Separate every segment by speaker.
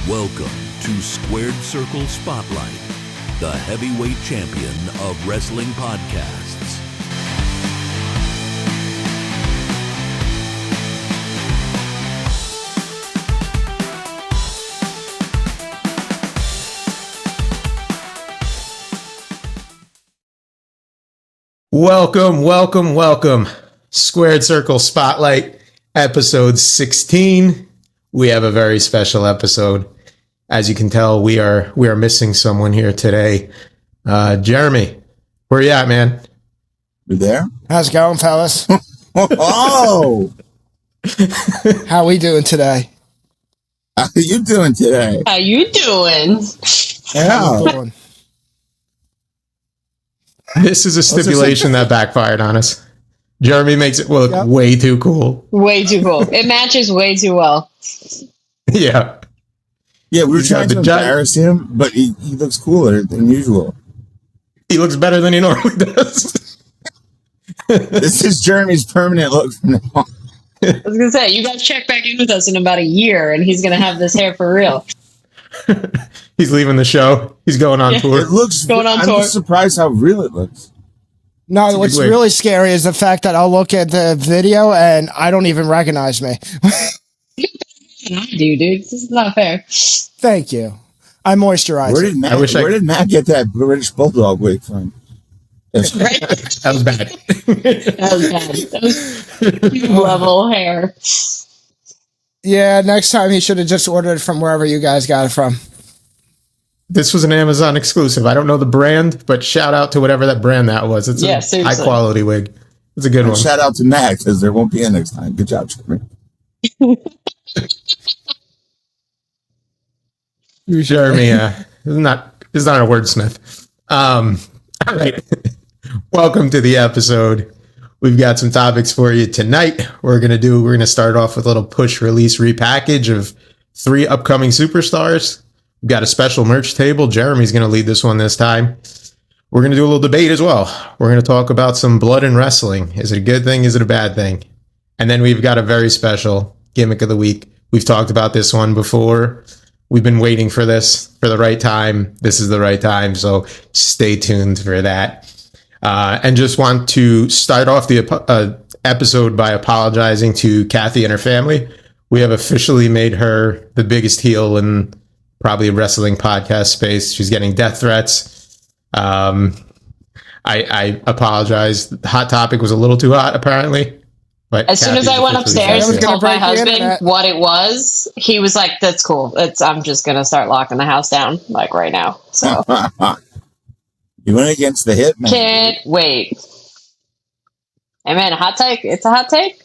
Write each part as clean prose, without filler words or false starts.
Speaker 1: Welcome to Squared Circle Spotlight, the heavyweight champion of wrestling podcasts.
Speaker 2: Welcome. Squared Circle Spotlight, episode 16. We have a very special episode. As you can tell, we are missing someone here today. Jeremy, where you at, man?
Speaker 3: You there?
Speaker 4: How's it going, fellas?
Speaker 3: Oh!
Speaker 4: How we doing today?
Speaker 3: How you doing today?
Speaker 5: How you doing?
Speaker 3: Yeah.
Speaker 4: Doing?
Speaker 2: This is a stipulation that backfired on us. Jeremy makes it look way too cool.
Speaker 5: Way too cool. It matches way too well.
Speaker 2: Yeah.
Speaker 3: Yeah, we were trying to embarrass him, but he looks cooler than usual.
Speaker 2: He looks better than he normally does.
Speaker 3: This is Jeremy's permanent look from now on.
Speaker 5: I was going to say, you guys check back in with us in about a year, and he's going to have this hair for real.
Speaker 2: He's leaving the show. He's going on tour.
Speaker 3: It looks
Speaker 5: Going on
Speaker 3: I'm
Speaker 5: tour.
Speaker 3: just surprised how real it looks.
Speaker 4: No, what's
Speaker 2: weird.
Speaker 4: really scary is the fact that I'll look at the video and I don't even recognize me.
Speaker 5: I do, dude. This is not fair.
Speaker 4: Thank you. I moisturize.
Speaker 3: Where did Matt get that British Bulldog wig from?
Speaker 5: Right?
Speaker 2: That was bad.
Speaker 5: That was bad. That was level hair.
Speaker 4: Yeah, next time he should have just ordered it from wherever you guys got it from.
Speaker 2: This was an Amazon exclusive. I don't know the brand, but shout out to whatever that brand that was. It's a
Speaker 5: seriously.
Speaker 2: high quality wig. It's a good
Speaker 3: And
Speaker 2: one.
Speaker 3: shout out to Matt, because there won't be a next time. Good job, Jeremy.
Speaker 2: Jeremy is not a wordsmith. All right. Welcome to the episode. We've got some topics for you tonight. We're gonna start off with a little push release repackage of 3 upcoming superstars. We've got a special merch table. Jeremy's gonna lead this one this time. We're gonna do a little debate as well. We're gonna talk about some blood in wrestling. Is it a good thing? Is it a bad thing? And then we've got a very special gimmick of the week. We've talked about this one before. We've been waiting for this for the right time. This is the right time, so stay tuned for that. And just want to start off the episode by apologizing to Kathy and her family. We have officially made her the biggest heel in probably wrestling podcast space. She's getting death threats. I apologize. The hot topic was a little too hot, apparently. But
Speaker 5: As soon as I went upstairs and told my husband
Speaker 4: internet.
Speaker 5: what it was, he was like, that's cool. I'm just going to start locking the house down, like right now. So,
Speaker 3: You went against the hit, man.
Speaker 5: can't wait. Hey, man, a hot take. It's a hot take.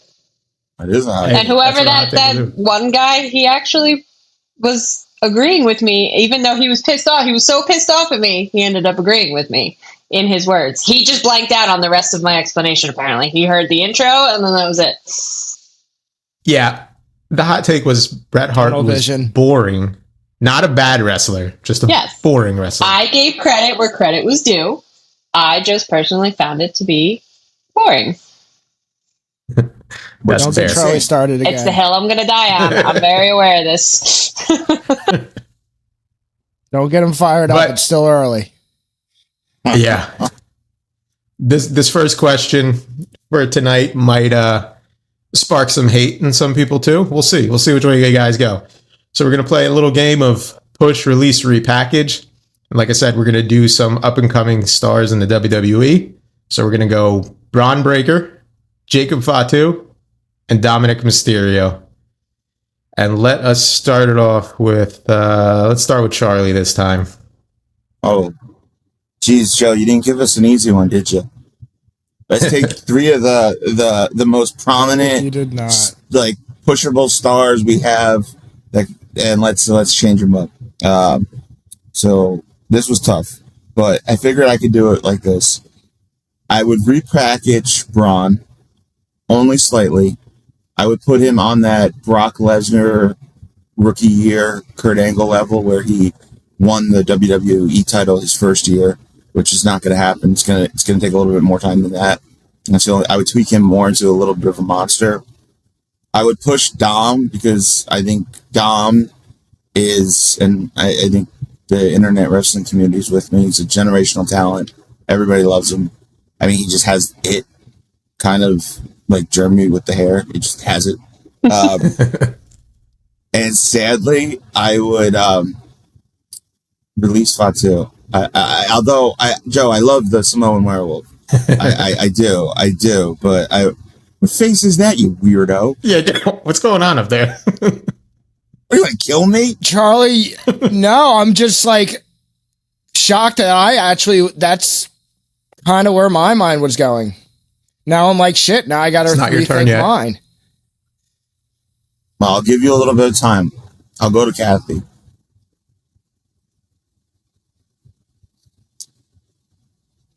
Speaker 3: It is a hot
Speaker 2: Hey,
Speaker 5: And whoever
Speaker 2: that's what I
Speaker 5: that
Speaker 2: think too.
Speaker 5: one guy, he actually was agreeing with me, even though he was pissed off. He was so pissed off at me, he ended up agreeing with me in his words. He just blanked out on the rest of my explanation, apparently. He heard the intro, and then that was it.
Speaker 2: Yeah, the hot take was Bret Hart
Speaker 4: Tunnel
Speaker 2: was
Speaker 4: vision.
Speaker 2: boring. Not a bad wrestler, just a
Speaker 5: Yes.
Speaker 2: boring wrestler.
Speaker 5: I gave credit where credit was due. I just personally found it to be boring.
Speaker 2: That's
Speaker 4: Don't
Speaker 2: fair.
Speaker 4: get Charlie started again.
Speaker 5: It's the hill I'm going to die on. I'm very aware of this.
Speaker 4: Don't get him fired
Speaker 2: But-
Speaker 4: up. It's still early.
Speaker 2: Yeah. This first question for tonight might spark some hate in some people too. We'll see. We'll see which way you guys go. So we're gonna play a little game of push, release, repackage. And like I said, we're gonna do some up and coming stars in the WWE. So we're gonna go Braun Breaker, Jacob Fatu, and Dominic Mysterio. And let us start it off with let's start with Charlie this time.
Speaker 3: Oh, geez, Joe, you didn't give us an easy one, did you? Let's take 3 of the most prominent,
Speaker 4: You did not.
Speaker 3: like pushable stars we have, and let's change them up. So this was tough, but I figured I could do it like this. I would repackage Braun only slightly. I would put him on that Brock Lesnar rookie year Kurt Angle level where he won the WWE title his first year, which is not going to happen. It's going to take a little bit more time than that. And so I would tweak him more into a little bit of a monster. I would push Dom because I think Dom is, and I think the internet wrestling community is with me. He's a generational talent. Everybody loves him. I mean, he just has it, kind of like Jeremy with the hair. He just has it. And sadly, I would release Fatu. Although Joe, I love the Samoan werewolf. I do. But what face is that, you weirdo?
Speaker 2: Yeah, what's going on up there?
Speaker 3: Are you gonna kill me,
Speaker 4: Charlie? No, I'm just like shocked that that's kind of where my mind was going. Now I'm like, shit. Now I got to rethink mine.
Speaker 3: Well, I'll give you a little bit of time. I'll go to Kathy.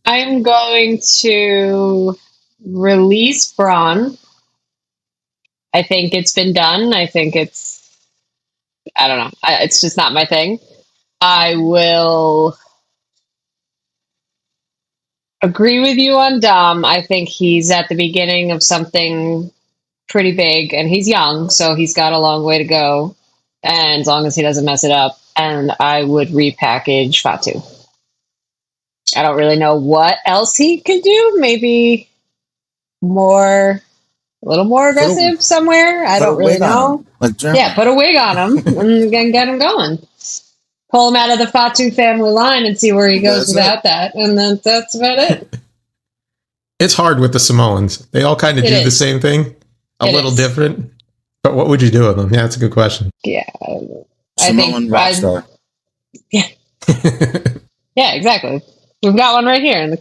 Speaker 5: I'm going to release Braun. I think it's been done. I don't know. It's just not my thing. I will agree with you on Dom. I think he's at the beginning of something pretty big, and he's young, so he's got a long way to go. And as long as he doesn't mess it up, and I would repackage Fatu. I don't really know what else he could do. Maybe a little more aggressive somewhere. I don't really know. Yeah, put a wig on him and get him going. Pull him out of the Fatu family line and see where he goes without that. And then that's about it.
Speaker 2: It's hard with the Samoans. They all kind of do the same thing, a little different. But what would you do with them? Yeah, that's a good question.
Speaker 5: Yeah.
Speaker 3: Samoan rock star.
Speaker 5: Yeah. Yeah, exactly. We've got one right here.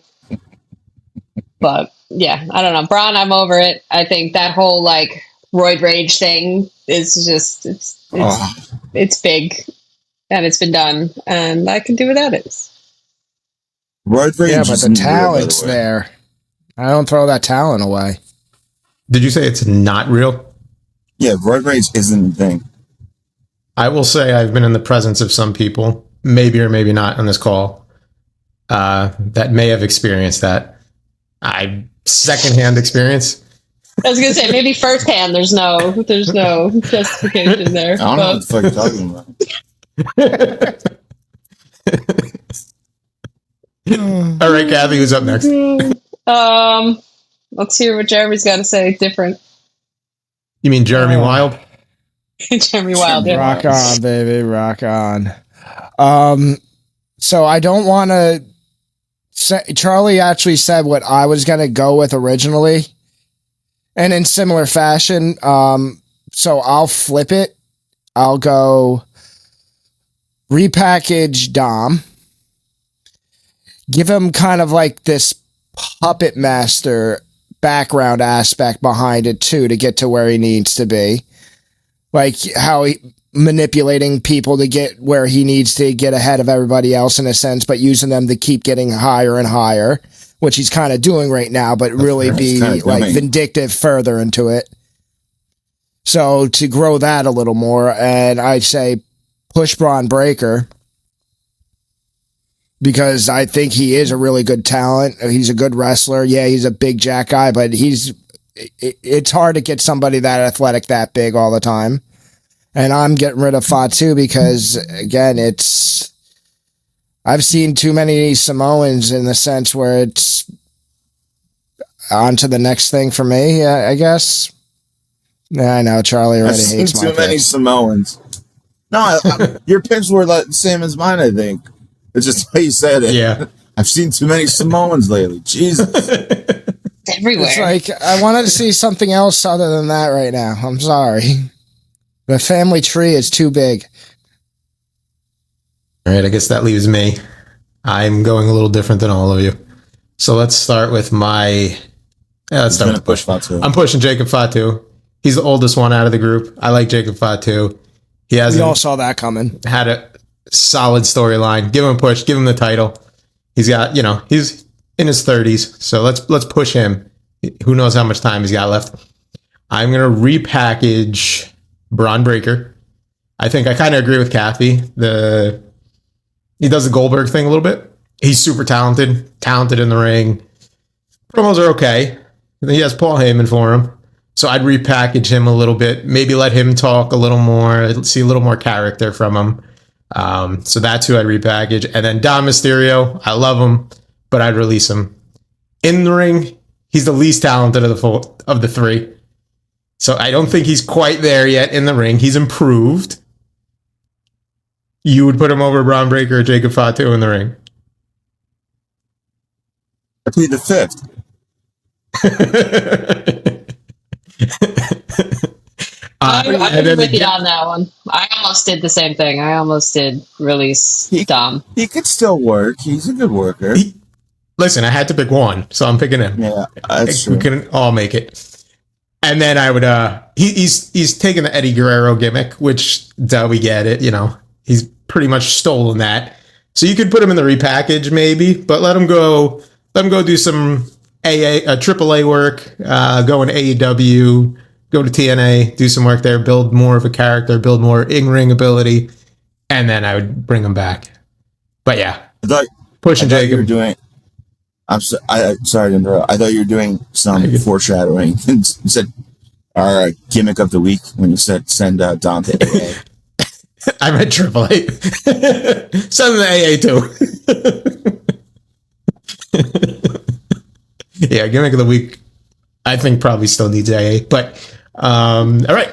Speaker 5: But yeah, I don't know. Braun, I'm over it. I think that whole like roid rage thing is just it's big and it's been done and I can do without it.
Speaker 3: Roid rage,
Speaker 4: yeah, but the talent's there. I don't throw that talent away.
Speaker 2: Did you say it's not real?
Speaker 3: Yeah, roid rage isn't a thing.
Speaker 2: I will say I've been in the presence of some people, maybe or maybe not on this call, that may have experienced that. Secondhand experience.
Speaker 5: I was gonna say maybe firsthand. There's no justification there.
Speaker 3: I don't know what the fuck you're talking
Speaker 2: about. All right, Kathy, who's up next?
Speaker 5: Let's hear what Jeremy's got to say. Different.
Speaker 2: You mean Jeremy Wild?
Speaker 5: Jeremy Wild. Yeah.
Speaker 4: Rock on, baby, rock on. So I don't want to. Charlie actually said what I was going to go with originally, and in similar fashion. So I'll flip it. I'll go repackage Dom. Give him kind of like this puppet master background aspect behind it too, to get to where he needs to be. Like how he manipulating people to get where he needs to get ahead of everybody else in a sense, but using them to keep getting higher and higher, which he's kind of doing right now, but really be like vindictive further into it. So to grow that a little more, and I'd say push Braun Breaker, because I think he is a really good talent. He's a good wrestler. Yeah, he's a big jack guy, but it's hard to get somebody that athletic that big all the time. And I'm getting rid of Fatu because, again, I've seen too many Samoans in the sense where it's on to the next thing for me, I guess. Yeah, I know, Charlie already hates my
Speaker 3: too many
Speaker 4: picks.
Speaker 3: Samoans. No, your picks were the same as mine, I think. It's just how you said it.
Speaker 2: Yeah.
Speaker 3: I've seen too many Samoans lately. Jesus.
Speaker 5: Everywhere.
Speaker 4: It's like, I wanted to see something else other than that right now. I'm sorry. The family tree is too big.
Speaker 2: All right, I guess that leaves me. I'm going a little different than all of you. So let's start with let's start with
Speaker 3: push Fatu.
Speaker 2: I'm pushing Jacob Fatu. He's the oldest one out of the group. I like Jacob Fatu. We
Speaker 4: all saw that coming.
Speaker 2: Had a solid storyline. Give him a push. Give him the title. He's got, he's in his 30s. So let's push him. Who knows how much time he's got left. I'm going to repackage Braun Breaker. I think I kind of agree with Kathy. He does the Goldberg thing a little bit. He's super talented in the ring. Promos are okay. He has Paul Heyman for him. So I'd repackage him a little bit, maybe let him talk a little more, see a little more character from him. So that's who I'd repackage. And then Dom Mysterio, I love him, but I'd release him. In the ring, he's the least talented of the three. So I don't think he's quite there yet in the ring. He's improved. You would put him over Braun Breaker or Jacob Fatu in the ring?
Speaker 3: I plead the fifth.
Speaker 5: I'm with you on that one. I almost did the same thing. I almost did release Dom.
Speaker 3: He could still work. He's a good worker.
Speaker 2: Listen, I had to pick one, so I'm picking him.
Speaker 3: Yeah, that's true.
Speaker 2: We can all make it. And then I would he's taken the Eddie Guerrero gimmick, which we get it, he's pretty much stolen that. So you could put him in the repackage maybe, but let him go do some AAA work, go in AEW, go to TNA, do some work there, build more of a character, build more in-ring ability, and then I would bring him back. But yeah, pushing Jacob.
Speaker 3: You were doing. Sorry to interrupt. I thought you were doing some foreshadowing. You said our gimmick of the week when you said send Dom to AA.
Speaker 2: I meant Triple A. Send them to AA too. Yeah, gimmick of the week. I think probably still needs AA, but all right.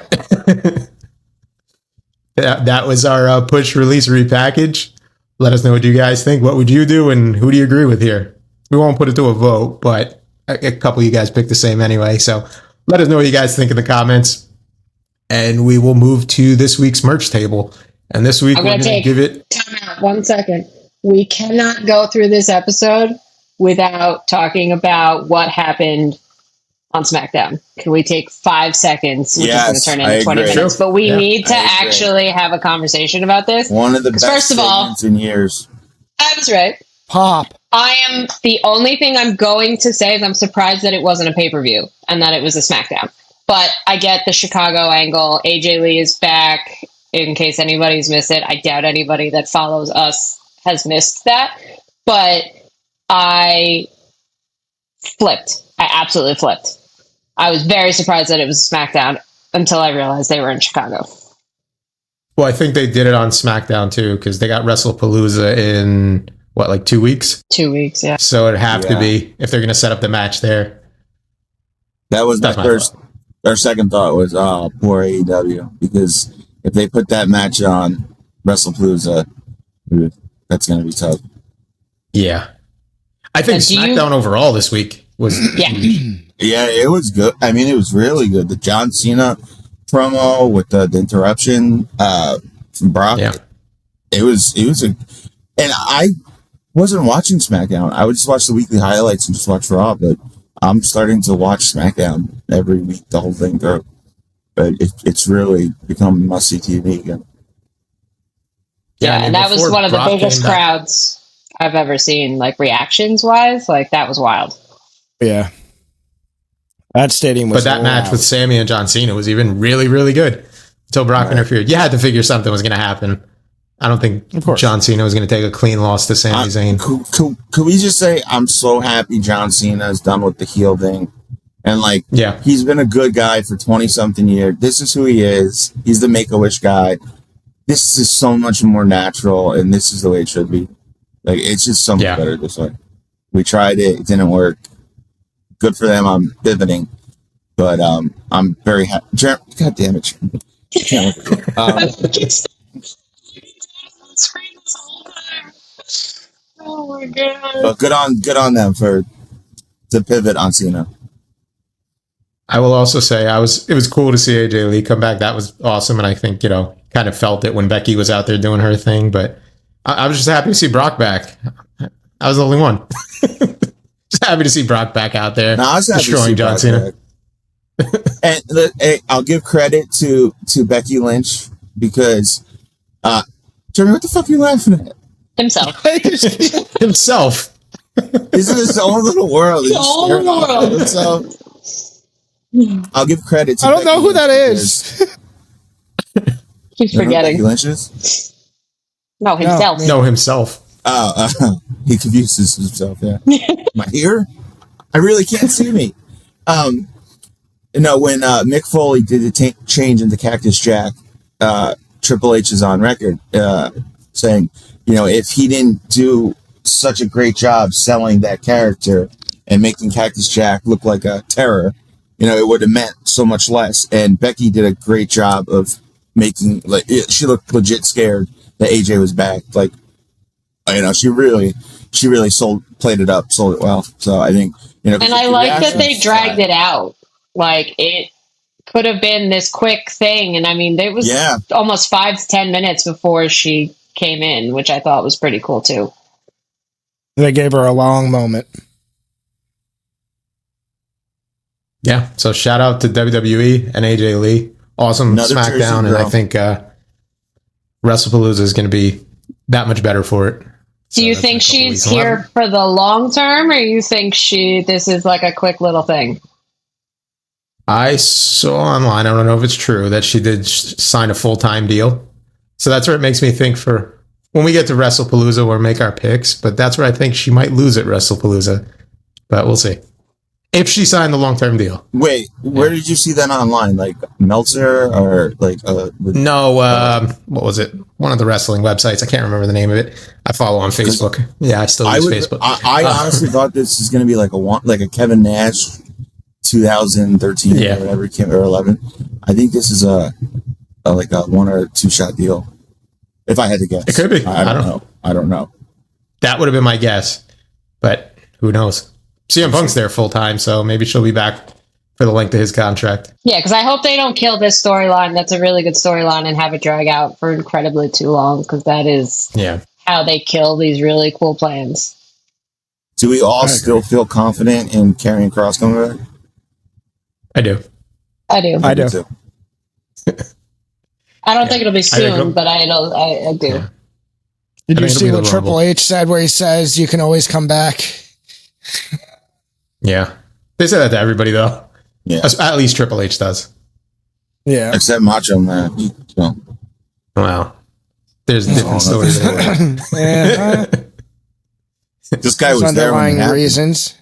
Speaker 2: that was our push, release, repackage. Let us know what you guys think. What would you do, and who do you agree with here? We won't put it to a vote, but a couple of you guys picked the same anyway. So let us know what you guys think in the comments, and we will move to this week's merch table. And this week we're going to give it.
Speaker 5: Time out. 1 second. We cannot go through this episode without talking about what happened on SmackDown. Can we take 5 seconds, which is going to turn into 20 minutes? But we need to actually have a conversation about this.
Speaker 3: One of the best
Speaker 5: first of all,
Speaker 3: in years.
Speaker 5: I was right.
Speaker 4: Pop.
Speaker 5: I am the only thing I'm going to say is I'm surprised that it wasn't a pay-per-view and that it was a SmackDown. But I get the Chicago angle. AJ Lee is back. In case anybody's missed it, I doubt anybody that follows us has missed that. But I flipped. I absolutely flipped. I was very surprised that it was SmackDown until I realized they were in Chicago.
Speaker 2: Well, I think they did it on SmackDown too, because they got WrestlePalooza in, 2 weeks?
Speaker 5: 2 weeks, yeah.
Speaker 2: So it'd have to be, if they're going to set up the match there.
Speaker 3: That was my first. Our second thought was, poor AEW, because if they put that match on WrestlePalooza, that's going to be tough.
Speaker 2: Yeah. I think SmackDown overall this week was...
Speaker 5: Yeah.
Speaker 3: Yeah, it was good. I mean, it was really good. The John Cena promo with the interruption from Brock.
Speaker 2: Yeah.
Speaker 3: It was and I wasn't watching SmackDown. I would just watch the weekly highlights and just watch Raw, but I'm starting to watch SmackDown every week, the whole thing through. But it's really become must-see TV again.
Speaker 5: Yeah, and that was one of the biggest crowds I've ever seen, reactions-wise. That was wild.
Speaker 4: Yeah. That stadium was...
Speaker 2: But that match with Sammy and John Cena was even really, really good until Brock interfered. You had to figure something was going to happen. I don't think John Cena was going to take a clean loss to Sami Zayn.
Speaker 3: Could we just say I'm so happy John Cena is done with the heel thing? And he's been a good guy for 20-something years. This is who he is. He's the Make-A-Wish guy. This is so much more natural, and this is the way it should be. It's just so much better this way. We tried it. It didn't work. Good for them. I'm pivoting. But I'm very happy. God damn it.
Speaker 5: Oh my god!
Speaker 3: But good on them to pivot on Cena.
Speaker 2: I will also say it was cool to see AJ Lee come back. That was awesome, and I think kind of felt it when Becky was out there doing her thing. But I was just happy to see Brock back. I was the only one. Just happy to see Brock back out there destroying John Cena.
Speaker 3: And I'll give credit to Becky Lynch because Jeremy, what the fuck are you laughing at?
Speaker 5: Himself.
Speaker 2: Himself.
Speaker 3: He's in his own little world.
Speaker 5: His own world.
Speaker 3: So I'll give credit to
Speaker 4: I don't know who that is.
Speaker 5: Keeps forgetting.
Speaker 3: Becky Lynch is?
Speaker 5: No, himself.
Speaker 2: No, himself.
Speaker 3: He confuses himself, yeah. Am I here? I really can't see me. No, when Mick Foley did the change into Cactus Jack, Triple H is on record saying, if he didn't do such a great job selling that character and making Cactus Jack look like a terror, it would have meant so much less. And Becky did a great job of making, she looked legit scared that AJ was back. She really played it up, sold it well. So I think,
Speaker 5: and I like that they dragged it out. Like, it could have been this quick thing. And I mean, it was almost 5 to 10 minutes before she came in, which I thought was pretty cool too.
Speaker 4: They gave her a long moment.
Speaker 2: Yeah. So shout out to WWE and AJ Lee. Awesome SmackDown. And I think WrestlePalooza is going to be that much better for it.
Speaker 5: Do you think she's here for the long term, or you think this is like a quick little thing?
Speaker 2: I saw online, I don't know if it's true, that she did sign a full-time deal. So that's where it makes me think for when we get to WrestlePalooza, we'll make our picks. But that's where I think she might lose at WrestlePalooza. But we'll see. If she signed the long-term deal.
Speaker 3: Wait, where did you see that online? Like Meltzer or like...
Speaker 2: No, what was it? One of the wrestling websites. I can't remember the name of it. I follow on Facebook. Yeah, I still use Facebook.
Speaker 3: I honestly thought this is going to be like a Kevin Nash 2013 or whatever, or 11. I think this is a 1 or 2 shot deal. If I had to guess.
Speaker 2: It could be.
Speaker 3: I don't know.
Speaker 2: That would have been my guess. But who knows? CM Punk's there full time, so maybe she'll be back for the length of his contract.
Speaker 5: Yeah, because I hope they don't kill this storyline. That's a really good storyline, and have it drag out for incredibly too long, because that is how they kill these really cool plans.
Speaker 3: Do we all still feel confident in Karrion Kross coming back?
Speaker 2: I do.
Speaker 4: I do.
Speaker 5: I don't think it'll be soon, but I do.
Speaker 4: Yeah. Did you see what Triple H said, where he says you can always come back?
Speaker 2: Yeah. They say that to everybody, though. Yeah. At least Triple H does.
Speaker 4: Yeah.
Speaker 3: Except Macho Man.
Speaker 2: Wow. There's different stories.
Speaker 3: This guy was there.
Speaker 4: Underlying reasons.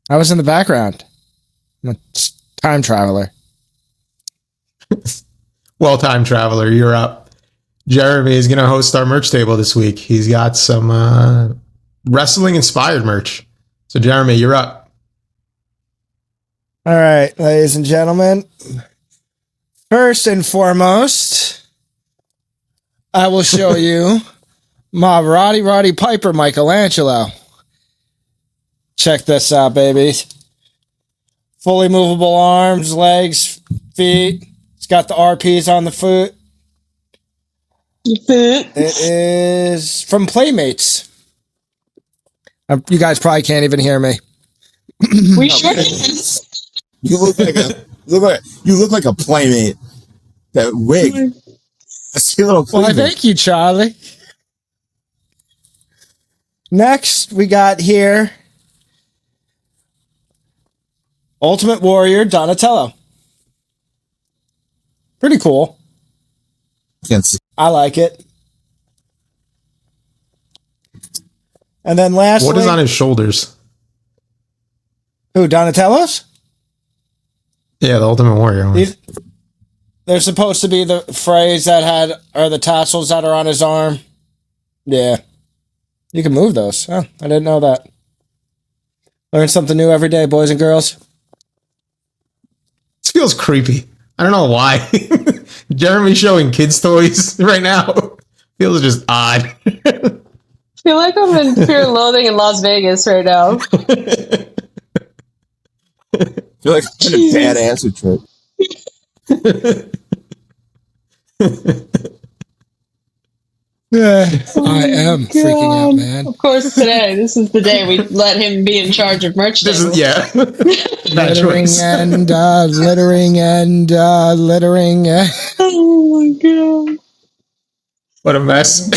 Speaker 4: I was in the background. I'm a time traveler.
Speaker 2: Well, time traveler, you're up. Jeremy is going to host our merch table this week. He's got some wrestling inspired merch. So, Jeremy, you're up.
Speaker 4: All right, ladies and gentlemen. First and foremost, I will show you my Roddy Piper Michelangelo. Check this out, babies. Fully movable arms, legs, feet. It's got the RPs on the foot. It is from Playmates. You guys probably can't even hear me.
Speaker 5: We sure.
Speaker 3: You look like a Playmate. That wig. I see a little.
Speaker 4: Well, thank you, Charlie. Next, we got here Ultimate Warrior Donatello. Pretty cool.
Speaker 3: Can't see.
Speaker 4: I like it. And then lastly,
Speaker 2: what is on his shoulders?
Speaker 4: Who, Donatello's?
Speaker 2: Yeah, the Ultimate Warrior.
Speaker 4: They're supposed to be the phrase or the tassels that are on his arm. Yeah. You can move those. Oh, I didn't know that. Learn something new every day, boys and girls.
Speaker 2: This feels creepy. I don't know why. Jeremy showing kids' toys right now feels just odd.
Speaker 5: I feel like I'm in pure loathing in Las Vegas right now.
Speaker 3: I feel like I'm in a bad acid trip.
Speaker 4: I am freaking out, man.
Speaker 5: Of course, today. This is the day we let him be in charge of merch.
Speaker 4: Littering and littering.
Speaker 5: Oh my god.
Speaker 2: What a mess.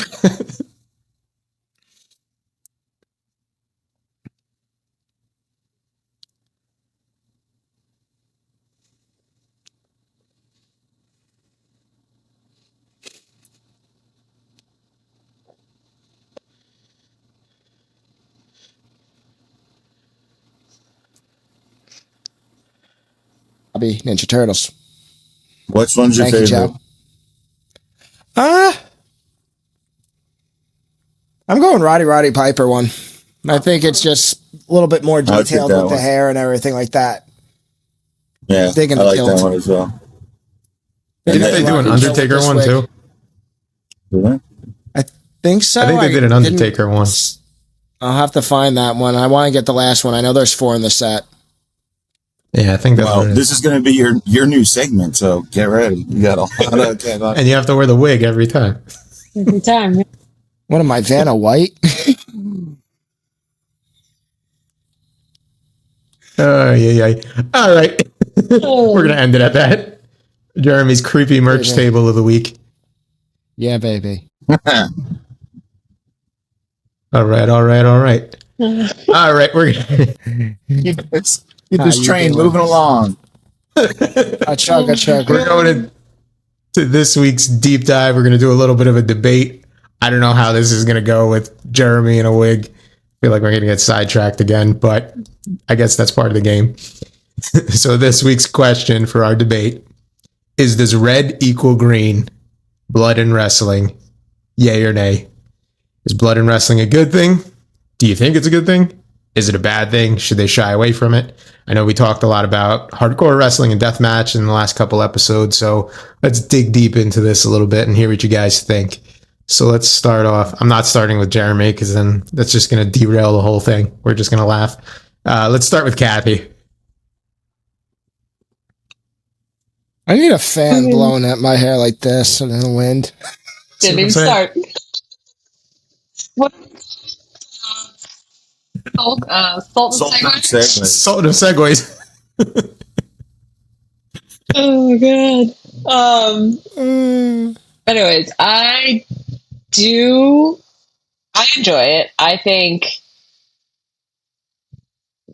Speaker 4: Bobby, Ninja Turtles.
Speaker 3: Which one's your
Speaker 4: Thank you,
Speaker 3: favorite?
Speaker 4: Joe. I'm going Roddy Piper one. I think it's just a little bit more
Speaker 3: I would take
Speaker 4: detailed
Speaker 3: that
Speaker 4: with the
Speaker 3: one.
Speaker 4: hair and everything like that.
Speaker 3: Yeah,
Speaker 4: Digging
Speaker 3: I
Speaker 4: the
Speaker 3: like
Speaker 4: kilt.
Speaker 3: that one as well.
Speaker 2: Didn't they do an Undertaker one too?
Speaker 3: Really?
Speaker 4: I think so.
Speaker 2: I think they did an Undertaker one.
Speaker 4: I'll have to find that one. I want to get the last one. I know there's 4 in the set.
Speaker 2: Yeah, I think that's
Speaker 3: Well,
Speaker 2: what it is.
Speaker 3: this is going to be your new segment, so get ready. You got a lot of
Speaker 2: And you have to wear the wig every time.
Speaker 5: Every time.
Speaker 4: What am I, Vanna White?
Speaker 2: Yeah. All right. We're going to end it at that. Jeremy's creepy merch
Speaker 4: Yeah.
Speaker 2: table of the week.
Speaker 4: Yeah, baby.
Speaker 2: All right. All right, we're going
Speaker 3: Keep this
Speaker 4: How you
Speaker 3: train
Speaker 4: doing?
Speaker 3: moving along.
Speaker 4: A chug.
Speaker 2: we're going to this week's deep dive. We're going to do a little bit of a debate. I don't know how this is going to go with Jeremy in a wig. I feel like we're going to get sidetracked again, but I guess that's part of the game. So this week's question for our debate is, does red equal green? Blood in wrestling, yay or nay? Is blood in wrestling a good thing? Do you think it's a good thing? Is it a bad thing? Should they shy away from it? I know we talked a lot about hardcore wrestling and deathmatch in the last couple episodes, so let's dig deep into this a little bit and hear what you guys think. So let's start off. I'm not starting with Jeremy because then that's just going to derail the whole thing. We're just going to laugh. Let's start with Kathy.
Speaker 4: I need a fan blowing at my hair like this in the wind.
Speaker 5: Didn't even
Speaker 2: See what I'm
Speaker 5: start. What? Salt
Speaker 3: Salt
Speaker 5: and
Speaker 3: and
Speaker 5: Segway?
Speaker 3: segment.
Speaker 2: Salt of segues.
Speaker 5: Oh god. Anyways, I enjoy it. I think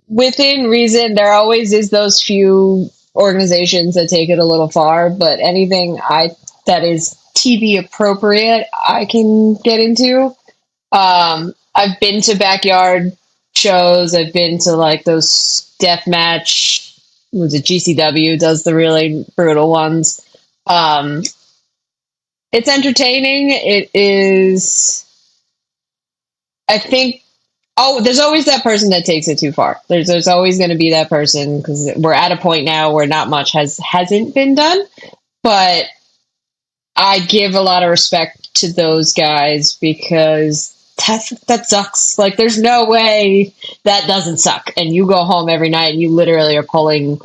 Speaker 5: within reason, there always is those few organizations that take it a little far, but anything that is TV appropriate, I can get into. I've been to backyard shows. I've been to like those death match. Was it GCW does the really brutal ones? It's entertaining. It is. I think. Oh, there's always that person that takes it too far. There's always going to be that person because we're at a point now where not much hasn't been done. But I give a lot of respect to those guys because that sucks. Like, there's no way that doesn't suck. And you go home every night and you literally are pulling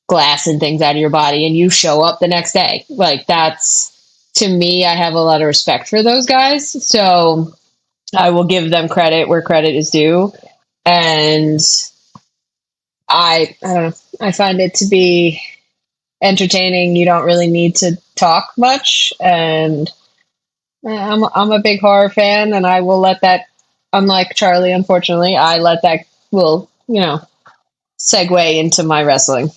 Speaker 5: glass and things out of your body and you show up the next day. Like, that's, to me, I have a lot of respect for those guys. So I will give them credit where credit is due. And I don't know. I find it to be entertaining. You don't really need to talk much. And I'm a big horror fan, and I will let that, unlike Charlie, unfortunately, I let that segue into my wrestling.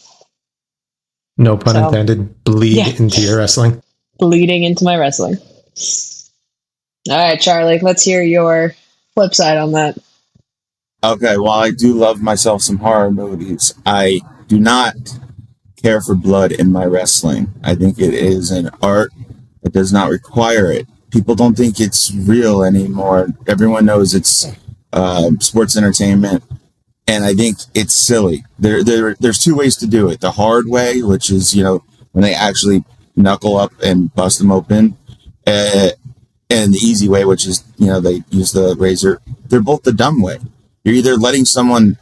Speaker 2: No pun intended. Bleed into your wrestling.
Speaker 5: Bleeding into my wrestling. All right, Charlie, let's hear your flip side on that.
Speaker 3: Okay, while I do love myself some horror movies, I do not care for blood in my wrestling. I think it is an art that does not require it. People don't think it's real anymore. Everyone knows it's sports entertainment, and I think it's silly. There's 2 ways to do it. The hard way, which is, when they actually knuckle up and bust them open, and the easy way, which is, they use the razor. They're both the dumb way. You're either letting someone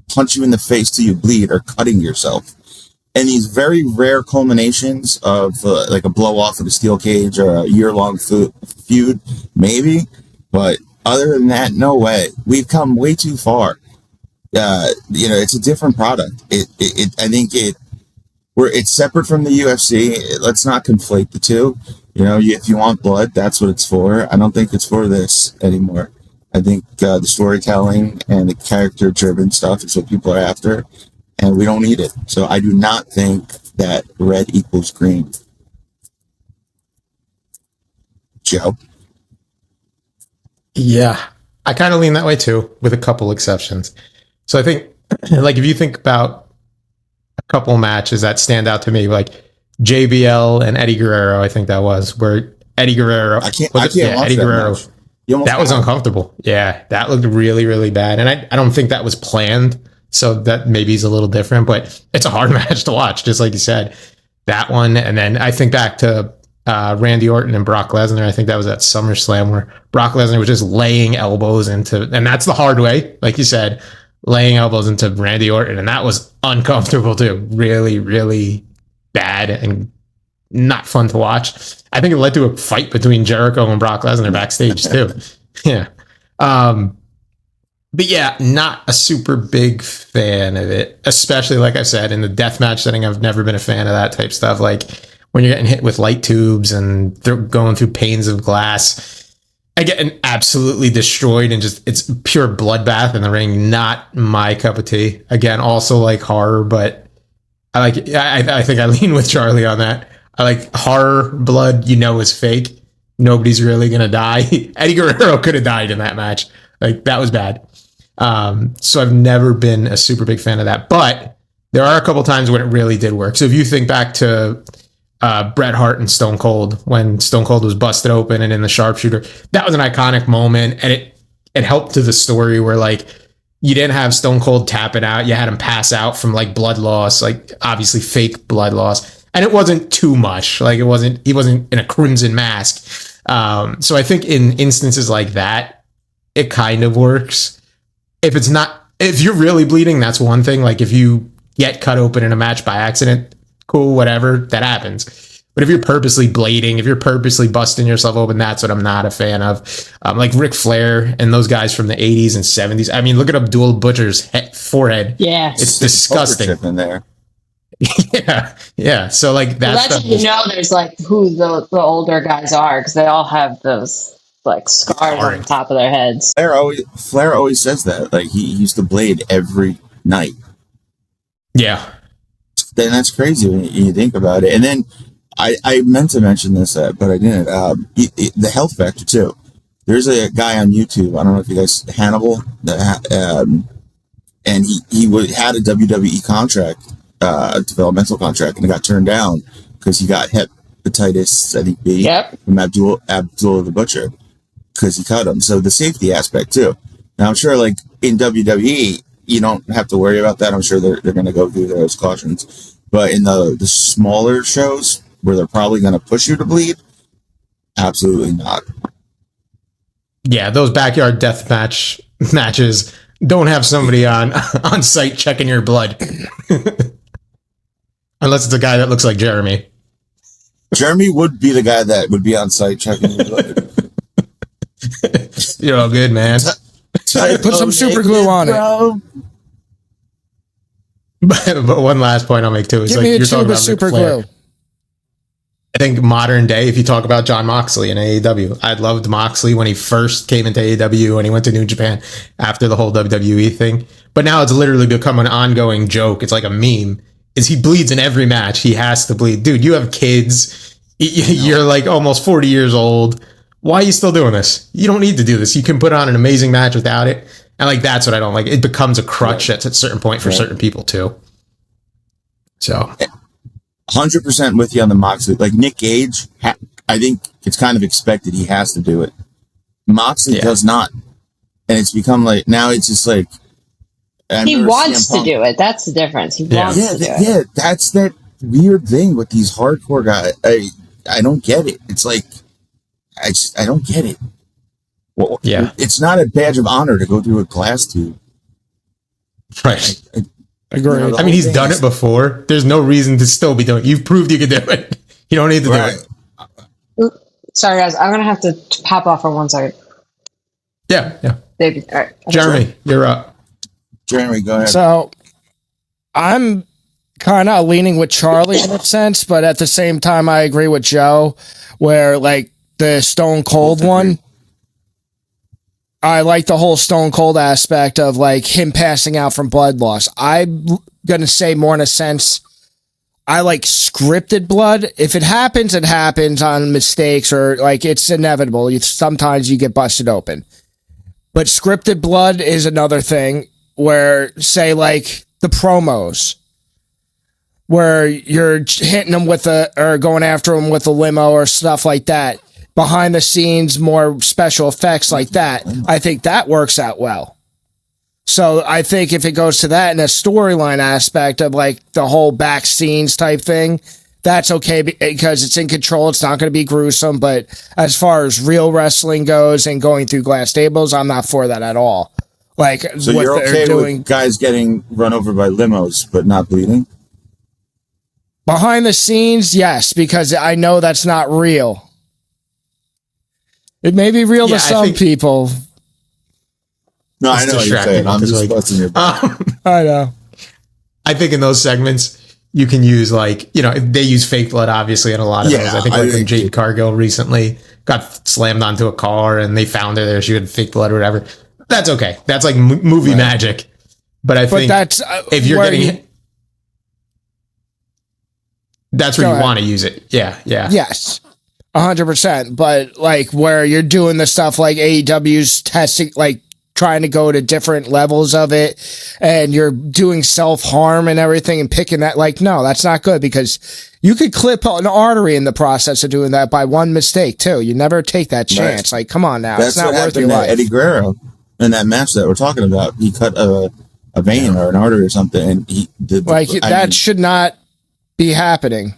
Speaker 3: punch you in the face till you bleed or cutting yourself. And these very rare culminations of like a blow off of a steel cage or a year-long feud, maybe. But other than that, no way. We've come way too far. It's a different product. I think it's separate from the UFC. Let's not conflate the two. If you want blood, that's what it's for. I don't think it's for this anymore. I think the storytelling and the character-driven stuff is what people are after. And we don't need it. So I do not think that red equals green. Joe?
Speaker 2: Yeah, I kind of lean that way too, with a couple exceptions. So I think, like, if you think about couple matches that stand out to me, like JBL and Eddie Guerrero. I think that was where Eddie Guerrero.
Speaker 3: I can't watch
Speaker 2: Eddie
Speaker 3: that
Speaker 2: Guerrero.
Speaker 3: match.
Speaker 2: That was uncomfortable. Yeah, that looked really, really bad, and I don't think that was planned. So that maybe is a little different, but it's a hard match to watch, just like you said. That one, and then I think back to Randy Orton and Brock Lesnar. I think that was at SummerSlam where Brock Lesnar was just laying elbows into, and that's the hard way, like you said, laying elbows into Randy Orton, and that was uncomfortable too. Really, really bad and not fun to watch. I think it led to a fight between Jericho and Brock Lesnar backstage too. Yeah. But yeah, not a super big fan of it, especially like I said, in the deathmatch setting. I've never been a fan of that type stuff. Like when you're getting hit with light tubes and they're going through panes of glass, I get absolutely destroyed and just it's pure bloodbath in the ring. Not my cup of tea. Again, also like horror, but I think I lean with Charlie on that. I like horror blood, is fake. Nobody's really gonna die. Eddie Guerrero could have died in that match. Like that was bad. So I've never been a super big fan of that, but there are a couple times when it really did work. So if you think back to Bret Hart and Stone Cold, when Stone Cold was busted open and in the sharpshooter, that was an iconic moment, and it helped to the story where like you didn't have Stone Cold tapping out, you had him pass out from like blood loss, like obviously fake blood loss, and it wasn't too much. Like he wasn't in a crimson mask. So I think in instances like that, it kind of works. If you're really bleeding, that's one thing. Like if you get cut open in a match by accident, cool, whatever, that happens. But if you're purposely blading, if you're purposely busting yourself open, that's what I'm not a fan of. Like Ric Flair and those guys from the 80s and 70s. I mean, look at Abdul Butcher's forehead.
Speaker 5: Yeah.
Speaker 2: It's disgusting.
Speaker 3: In there.
Speaker 2: Yeah. So like that's
Speaker 5: there's like who the older guys are because they all have those like scars on the top of their heads.
Speaker 3: Flair always says that. Like he used to blade every night.
Speaker 2: Yeah.
Speaker 3: Then that's crazy when you think about it. And then I meant to mention this, but I didn't. The health factor too. There's a guy on YouTube. I don't know if you guys Hannibal, and he had a WWE contract, developmental contract, and it got turned down because he got hepatitis, I think B, from Abdul the Butcher, because he cut him. So the safety aspect too. Now I'm sure, like in WWE, you don't have to worry about that. I'm sure they're going to go through those cautions. But in the smaller shows where they're probably going to push you to bleed, absolutely not. Yeah,
Speaker 2: those backyard death matches don't have somebody on site checking your blood. Unless it's a guy that looks like Jeremy.
Speaker 3: Jeremy would be the guy that would be on site checking your blood.
Speaker 2: You're all good, man.
Speaker 4: Put some super glue on it.
Speaker 2: But one last point I'll make too is
Speaker 4: Give
Speaker 2: like
Speaker 4: me a
Speaker 2: you're talking
Speaker 4: tube
Speaker 2: about
Speaker 4: of super
Speaker 2: Ric Flair.
Speaker 4: glue.
Speaker 2: I think modern day, if you talk about John Moxley in AEW, I loved Moxley when he first came into AEW and he went to New Japan after the whole WWE thing. But now it's literally become an ongoing joke. It's like a meme. Is he bleeds in every match? He has to bleed. Dude, you have kids. You're like almost 40 years old. Why are you still doing this? You don't need to do this. You can put on an amazing match without it. And like, that's what I don't like. It becomes a crutch at a certain point for certain people too. So
Speaker 3: 100% with you on the Moxley. Like Nick Gage, I think it's kind of expected. He has to do it. Moxley does not. And it's become like, now it's just like,
Speaker 5: he wants to do it. That's the difference. He wants to do it.
Speaker 3: Yeah, that's that weird thing with these hardcore guys. I don't get it. It's like, I don't get it. Well, it's not a badge of honor to go through a glass tube.
Speaker 2: Right.
Speaker 4: Agreed.
Speaker 2: I mean, he's done it before. There's no reason to still be doing it. You've proved you can do it. You don't need to do it.
Speaker 5: Sorry, guys. I'm going to have to pop off for 1 second.
Speaker 2: Yeah.
Speaker 5: All right.
Speaker 2: Jeremy, you're up.
Speaker 3: Jeremy, go ahead.
Speaker 4: So I'm kind of leaning with Charlie in a sense, but at the same time, I agree with Joe where like the Stone Cold one, I like the whole Stone Cold aspect of like him passing out from blood loss. I'm going to say more in a sense, I like scripted blood. If it happens, it happens on mistakes or like it's inevitable. Sometimes you get busted open. But scripted blood is another thing where say like the promos where you're hitting them or going after them with a limo or stuff like that. Behind the scenes, more special effects like that. I think that works out well. So I think if it goes to that in a storyline aspect of like the whole back scenes type thing, that's okay because it's in control. It's not going to be gruesome. But as far as real wrestling goes and going through glass tables, I'm not for that at all. Like,
Speaker 3: so
Speaker 4: what
Speaker 3: you're
Speaker 4: they're
Speaker 3: okay
Speaker 4: doing
Speaker 3: with guys getting run over by limos but not bleeding?
Speaker 4: behind the scenes, yes, because I know that's not real. It may be real to some people.
Speaker 3: No, I know what you're saying. I'm just busting your butt.
Speaker 4: I know.
Speaker 2: I think in those segments, you can use they use fake blood, obviously, in a lot of those. I think when Jade Cargill recently got slammed onto a car and they found her there, she had fake blood or whatever. That's okay. That's like movie magic. But I think that's if you're getting hit, that's where you want to use it. Yeah.
Speaker 4: Yes. 100%. But like where you're doing the stuff like AEW's testing, like trying to go to different levels of it, and you're doing self-harm and everything and picking that, like, no, that's not good, because you could clip an artery in the process of doing that by one mistake too. You never take that chance. Right. Like, come on now.
Speaker 3: That's
Speaker 4: it's not worth your life.
Speaker 3: Eddie Guerrero in that match that we're talking about, he cut a vein or an artery or something, and he did
Speaker 4: that should not be happening.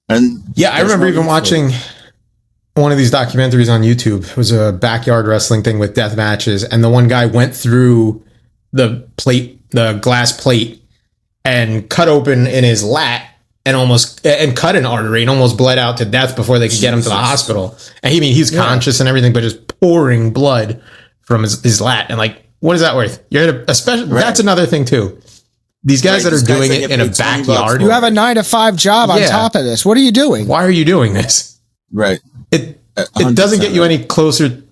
Speaker 3: And
Speaker 2: yeah, I remember even watching one of these documentaries on YouTube. It was a backyard wrestling thing with death matches, and the one guy went through the glass plate, and cut open in his lat and cut an artery and almost bled out to death before they could get him to the hospital. And he's conscious and everything, but just pouring blood from his lat. And like, what is that worth? You're in that's another thing too. These guys that are doing it in a backyard.
Speaker 4: You have a 9-to-5 job on top of this. What are you doing?
Speaker 2: Why are you doing this?
Speaker 3: Right.
Speaker 2: It doesn't get you any closer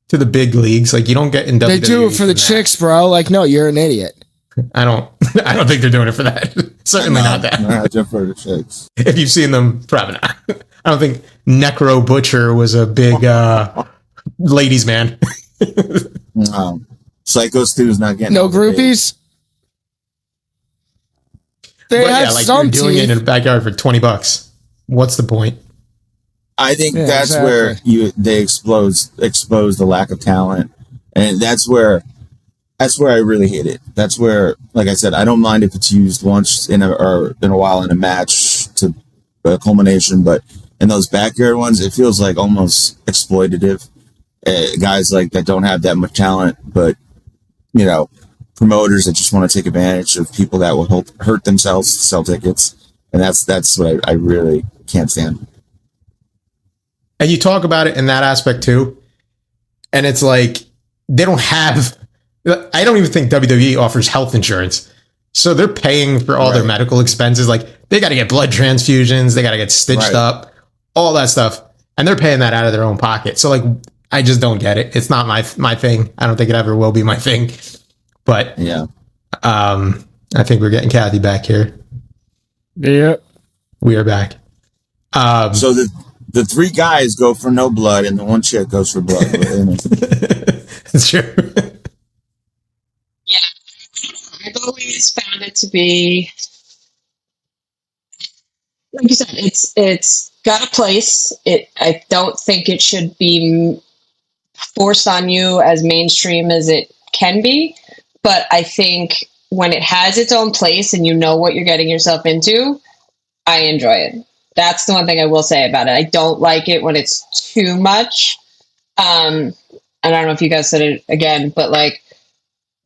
Speaker 2: to the big leagues. Like, you don't get in WWE.
Speaker 4: They do it for the chicks, bro. Like, no, you're an idiot.
Speaker 2: I don't think they're doing it for that. Certainly not that.
Speaker 3: No, just for the chicks.
Speaker 2: If you've seen them, probably not. I don't think Necro Butcher was a big ladies' man.
Speaker 3: No. Psycho Stu's not getting
Speaker 4: no groupies. They have some
Speaker 2: you're doing it in a backyard for $20. What's the point?
Speaker 3: I think that's where they expose the lack of talent, and that's where I really hate it. That's where, like I said, I don't mind if it's used once in a while in a match to a culmination, but in those backyard ones, it feels like almost exploitative. Guys like that don't have that much talent, but promoters that just want to take advantage of people that will hurt themselves to sell tickets, and that's what I really can't stand.
Speaker 2: And you talk about it in that aspect too, and it's like they don't have. I don't even think WWE offers health insurance, so they're paying for all their medical expenses. Like, they got to get blood transfusions, they got to get stitched up, all that stuff, and they're paying that out of their own pocket. So like, I just don't get it. It's not my thing. I don't think it ever will be my thing. But
Speaker 3: yeah,
Speaker 2: I think we're getting Kathy back here.
Speaker 4: Yeah,
Speaker 2: we are back.
Speaker 3: So the three guys go for no blood, and the one chick goes for blood.
Speaker 2: It's true.
Speaker 5: Yeah, I've always found it to be, like you said, it's got a place. I don't think it should be forced on you as mainstream as it can be. But I think when it has its own place and you know what you're getting yourself into, I enjoy it. That's the one thing I will say about it. I don't like it when it's too much. And I don't know if you guys said it again, but like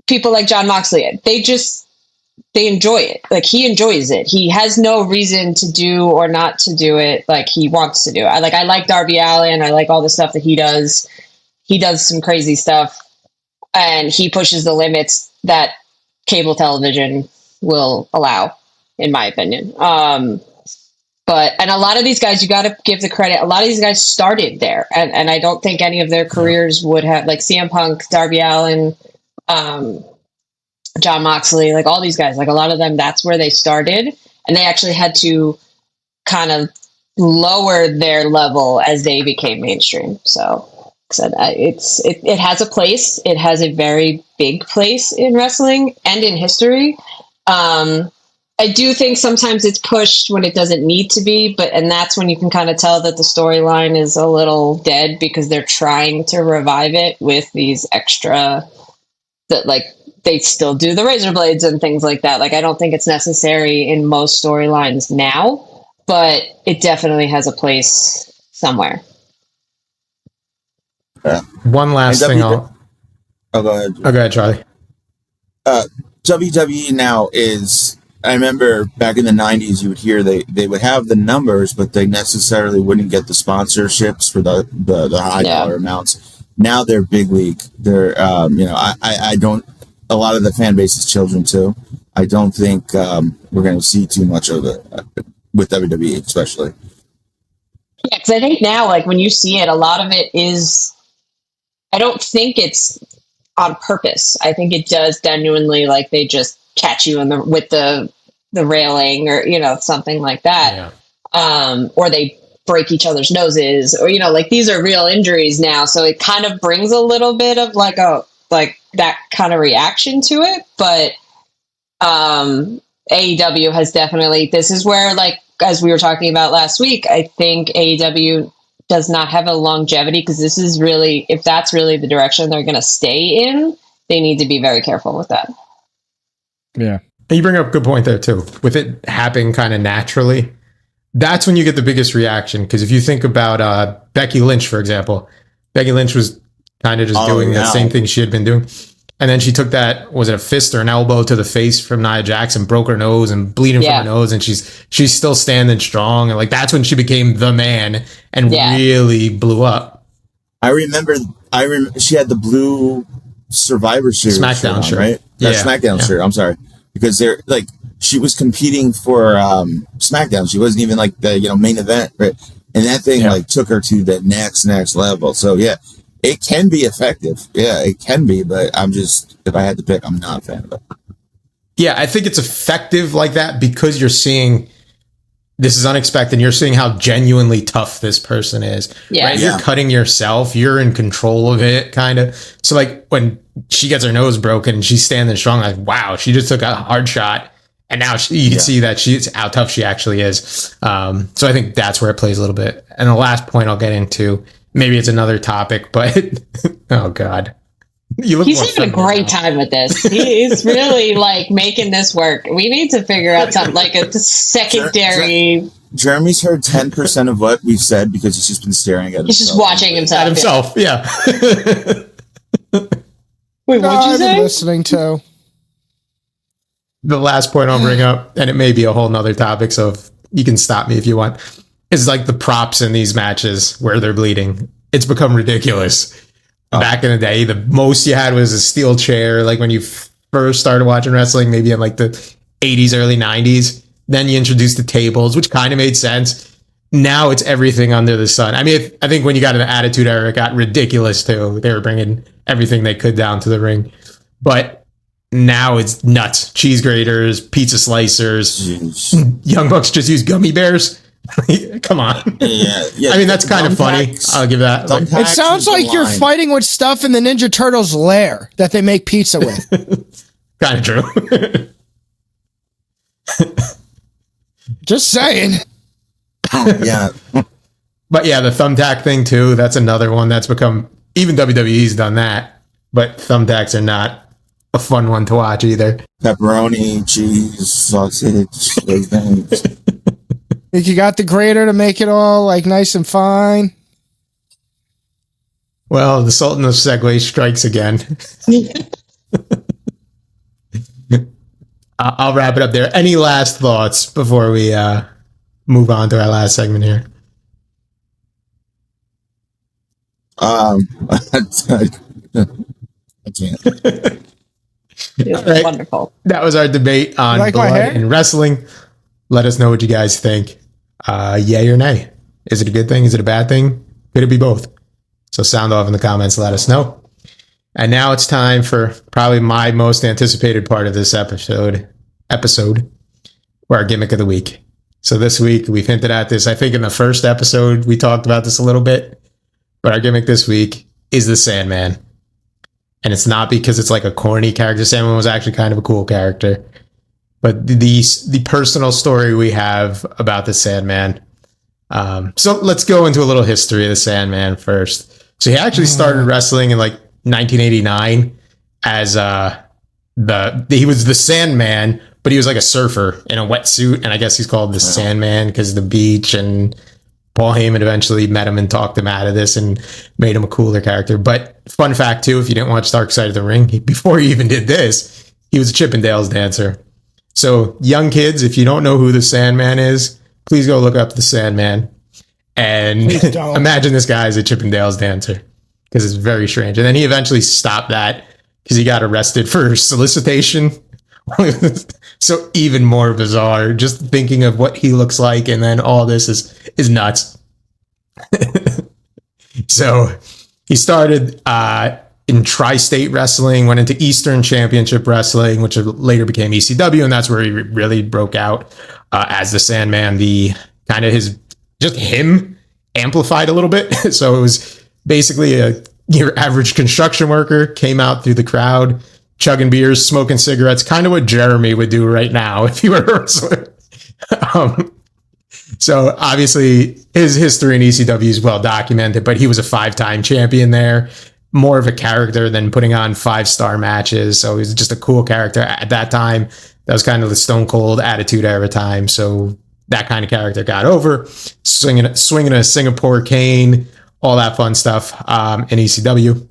Speaker 5: people like Jon Moxley, they enjoy it. Like, he enjoys it. He has no reason to do or not to do it. Like, he wants to do it. I like Darby Allin. I like all the stuff that he does. He does some crazy stuff, and he pushes the limits that cable television will allow, in my opinion. And a lot of these guys, you got to give the credit. A lot of these guys started there, and I don't think any of their careers would have, like CM Punk, Darby Allin, Jon Moxley, like all these guys, like a lot of them, that's where they started, and they actually had to kind of lower their level as they became mainstream. So, like I said, it has a place. It has a very big place in wrestling and in history. I do think sometimes it's pushed when it doesn't need to be, and that's when you can kind of tell that the storyline is a little dead because they're trying to revive it with these extra that like they still do the razor blades and things like that. Like I don't think it's necessary in most storylines now, but it definitely has a place somewhere.
Speaker 3: Yeah.
Speaker 2: One last thing. Go
Speaker 3: ahead.
Speaker 2: Oh, go ahead, Charlie.
Speaker 3: WWE now is. I remember back in the 90s, you would hear they would have the numbers, but they necessarily wouldn't get the sponsorships for the high dollar amounts. Now they're big league. They're I don't. A lot of the fan base is children too. I don't think we're going to see too much of it with WWE, especially.
Speaker 5: Yeah, because I think now, like when you see it, a lot of it is. I don't think it's on purpose. I think it does genuinely, like they just catch you with the railing or something like that, or they break each other's noses, or like these are real injuries now, so it kind of brings a little bit of like that kind of reaction to it. But AEW has definitely, this is where, like as we were talking about last week, I think AEW does not have a longevity, because this is really, if that's really the direction they're going to stay in, they need to be very careful with that.
Speaker 4: Yeah.
Speaker 2: You bring up a good point there too. With it happening kind of naturally, that's when you get the biggest reaction. Because if you think about Becky Lynch, for example, Becky Lynch was kind of just doing the same thing she had been doing. And then she took that, was it a fist or an elbow to the face from Nia Jax and broke her nose and bleeding from her nose. And she's still standing strong. And like, that's when she became the man and really blew up.
Speaker 3: I remember she had the blue Survivor Series
Speaker 2: SmackDown shirt,
Speaker 3: right?
Speaker 2: Yeah.
Speaker 3: SmackDown shirt. I'm sorry. Because they're like, she was competing for SmackDown. She wasn't even like the main event, right? And that thing like took her to the next level. So yeah, it can be effective. Yeah, it can be. But if I had to pick, I'm not a fan of it.
Speaker 2: Yeah, I think it's effective like that because you're seeing this is unexpected. You're seeing how genuinely tough this person is.
Speaker 5: Yeah.
Speaker 2: Right? You're cutting yourself. You're in control of it, kind of. So like when she gets her nose broken and she's standing strong, like, wow, she just took a hard shot. And now you can see that she's how tough she actually is. So I think that's where it plays a little bit. And the last point I'll get into, maybe it's another topic, but oh God.
Speaker 5: He's having a great time with this. He's really like making this work. We need to figure out something like a secondary.
Speaker 3: Jeremy's heard 10% of what we've said because he's just been staring at himself.
Speaker 5: He's just watching himself.
Speaker 2: At himself, yeah.
Speaker 5: Wait, what'd you say?
Speaker 4: I'm listening to.
Speaker 2: The last point I'll bring up, and it may be a whole nother topic, so you can stop me if you want, is like the props in these matches where they're bleeding. It's become ridiculous. Back in the day, the most you had was a steel chair, like when you first started watching wrestling, maybe in like the 80s, early 90s. Then you introduced the tables, which kind of made sense. Now it's everything under the sun. I mean, I think when you got to the Attitude Era, it got ridiculous too. They were bringing everything they could down to the ring. But now it's nuts. Cheese graters, pizza slicers. Young Bucks just use gummy bears. Come on.
Speaker 3: Yeah.
Speaker 2: I mean, that's kind of funny. I'll give that.
Speaker 4: It sounds like you're fighting with stuff in the Ninja Turtles lair that they make pizza with.
Speaker 2: Kind of true.
Speaker 4: Just saying.
Speaker 3: Yeah.
Speaker 2: But yeah, the thumbtack thing too, that's another one that's become, even WWE's done that, but thumbtacks are not a fun one to watch either.
Speaker 3: Pepperoni, cheese, sausage, those things.
Speaker 4: You got the grater to make it all like nice and fine.
Speaker 2: Well, the Sultan of Segway strikes again. I'll wrap it up there. Any last thoughts before we move on to our last segment here?
Speaker 3: I can't.
Speaker 2: Right.
Speaker 5: Wonderful.
Speaker 2: That was our debate on blood and wrestling. Let us know what you guys think. Yay or nay? Is it a good thing? Is it a bad thing? Could it be both? So sound off in the comments. Let us know. And now it's time for probably my most anticipated part of this episode, our gimmick of the week. So this week we've hinted at this. I think in the first episode we talked about this a little bit, but our gimmick this week is the Sandman. And it's not because it's like a corny character. Sandman was actually kind of a cool character. But the personal story we have about the Sandman. So let's go into a little history of the Sandman first. So he actually started wrestling in like 1989 as he was the Sandman, but he was like a surfer in a wetsuit, and I guess he's called the Sandman because of the beach. And Paul Heyman eventually met him and talked him out of this and made him a cooler character. But fun fact too, if you didn't watch Dark Side of the Ring, before he even did this, he was a Chippendales dancer. So young kids, if you don't know who the Sandman is, please go look up the Sandman and imagine this guy as a Chippendales dancer, because it's very strange. And then he eventually stopped that because he got arrested for solicitation. So even more bizarre, just thinking of what he looks like, and then all this is nuts. So he started in tri-state wrestling, went into Eastern Championship Wrestling, which later became ECW, and that's where he really broke out as the Sandman. The kind of him amplified a little bit. So it was basically your average construction worker came out through the crowd, chugging beers, smoking cigarettes, kind of what Jeremy would do right now if he were a wrestler. So obviously his history in ECW is well documented, but he was a 5-time champion there, more of a character than putting on 5-star matches. So he was just a cool character at that time. That was kind of the Stone Cold Attitude Era time. So that kind of character got over, swinging a Singapore cane, all that fun stuff in ECW.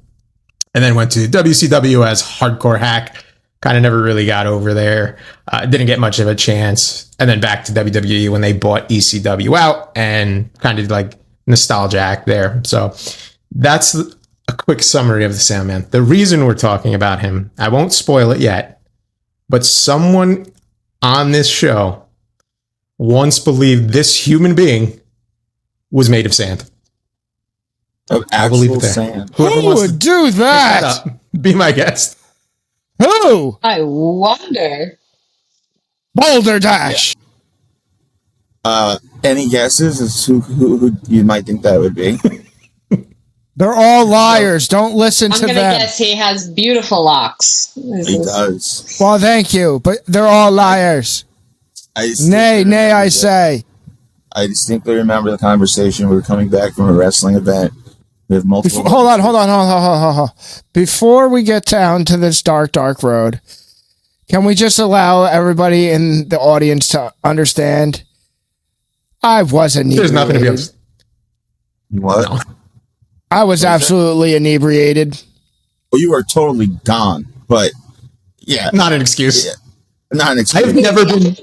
Speaker 2: And then went to WCW as Hardcore Hack. Kind of never really got over there. Didn't get much of a chance. And then back to WWE when they bought ECW out, and kind of like nostalgia act there. So that's a quick summary of the Sandman. The reason we're talking about him, I won't spoil it yet, but someone on this show once believed this human being was made of sand.
Speaker 3: Of actual sand.
Speaker 4: Who would do that?
Speaker 2: Be my guest.
Speaker 4: Who?
Speaker 5: I wonder.
Speaker 4: Boulder Dash.
Speaker 3: Any guesses as to who you might think that would be?
Speaker 4: They're all liars. Don't listen
Speaker 5: I'm
Speaker 4: to
Speaker 5: gonna
Speaker 4: them.
Speaker 5: guess he has beautiful locks.
Speaker 3: He does.
Speaker 4: Well, thank you, but they're all liars. Nay, I say.
Speaker 3: I distinctly remember the conversation. We were coming back from a wrestling event. We have multiple.
Speaker 4: Hold on. Before we get down to this dark road, can we just allow everybody in the audience to understand? I wasn't.
Speaker 2: There's nothing to be upset.
Speaker 3: What?
Speaker 2: No.
Speaker 4: I was absolutely inebriated.
Speaker 3: Well, you are totally gone. But yeah,
Speaker 2: Not an excuse.
Speaker 3: Yeah, not an excuse.
Speaker 2: I've never been.